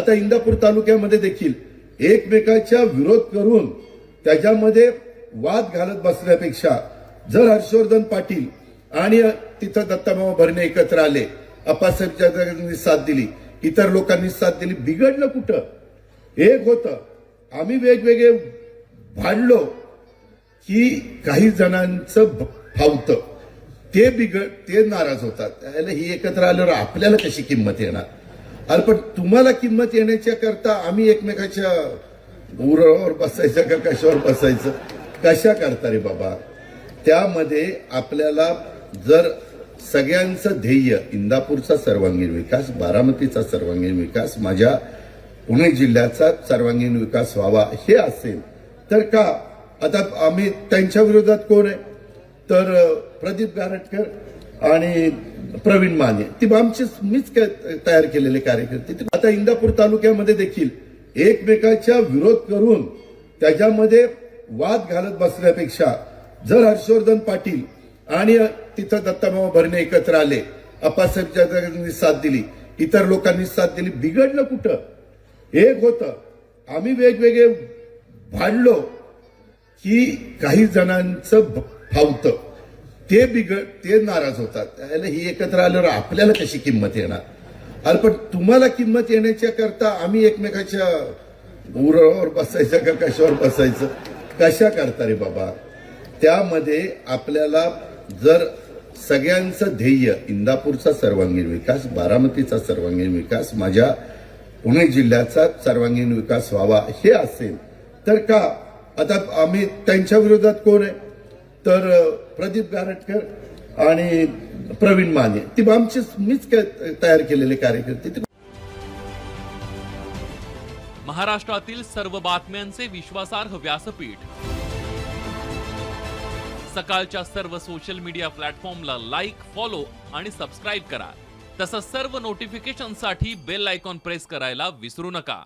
आता इंदापूर तालुक्यामध्ये देखील एकमेकांच्या विरोध करून त्याच्यामध्ये वाद घालत बसण्यापेक्षा जर हर्षवर्धन पाटील आणि तिथं दत्तामामा भरणे एकत्र आले, अप्पासाहेब जगतापांनी साथ दिली, इतर लोकांनी साथ दिली, बिघडलं कुठं? एक होतं, आम्ही वेगवेगळे भांडलो की काही जणांचं फावतं, ते नाराज होतात. त्याला ही एकत्र आल्यावर आपल्याला कशी किंमत येणार? अरे पण तुम्हाला किंमत येण्याच्या करता आम्ही एकमेकाच्या उरावर बसायचं का कशावर बसायचं? कशा करता रे बाबा? त्यामध्ये आपल्याला जर सगळ्यांचं ध्येय इंदापूरचा सर्वांगीण विकास, बारामतीचा सर्वांगीण विकास, माझ्या पुणे जिल्ह्याचा सर्वांगीण विकास व्हावा हे असेल तर का आता आम्ही त्यांच्या विरोधात कोण आहे तर प्रदीप गारटकर आणि प्रवीण माने, ती मीच तयार केलेले कार्यकर्ते. आता इंदापूर तालुक्यामध्ये देखील एकमेकांच्या विरोध करून त्याच्यामध्ये वाद घालत बसण्यापेक्षा जर हर्षवर्धन पाटील आणि तिथं दत्तामामा भरणे एकत्र आले, अप्पासाहेब जगतापांनी साथ दिली, इतर लोकांनी साथ दिली, बिघडलं कुठं? एक होतं, आम्ही वेगवेगळे भांडलो की काही जणांचं फावतं, ते नाराज होतात. त्याला ही एकत्र आल्यावर आपल्याला कशी किंमत येणार? अरे पण तुम्हाला किंमत येण्याच्या करता आम्ही एकमेकाच्या उरावर बसायचं का कशावर बसायचं? कशा करता रे बाबा? त्यामध्ये आपल्याला जर सगळ्यांचं ध्येय इंदापूरचा सर्वांगीण विकास, बारामतीचा सर्वांगीण विकास, माझ्या पुणे जिल्ह्याचा सर्वांगीण विकास व्हावा हे असेल तर का आता आम्ही त्यांच्या विरोधात कोण आहे तर प्रदीप गारटकर आणि प्रवीण माने, ती मीच तयार केलेले कार्यकर्ते. महाराष्ट्रातील सर्व बातम्यांचे विश्वासार्ह व्यासपीठ, सकाळच्या सर्व सोशल मीडिया प्लॅटफॉर्मला लाईक, फॉलो आणि सबस्क्राईब करा. तसंच सर्व नोटिफिकेशनसाठी बेल आयकॉन प्रेस करायला विसरू नका.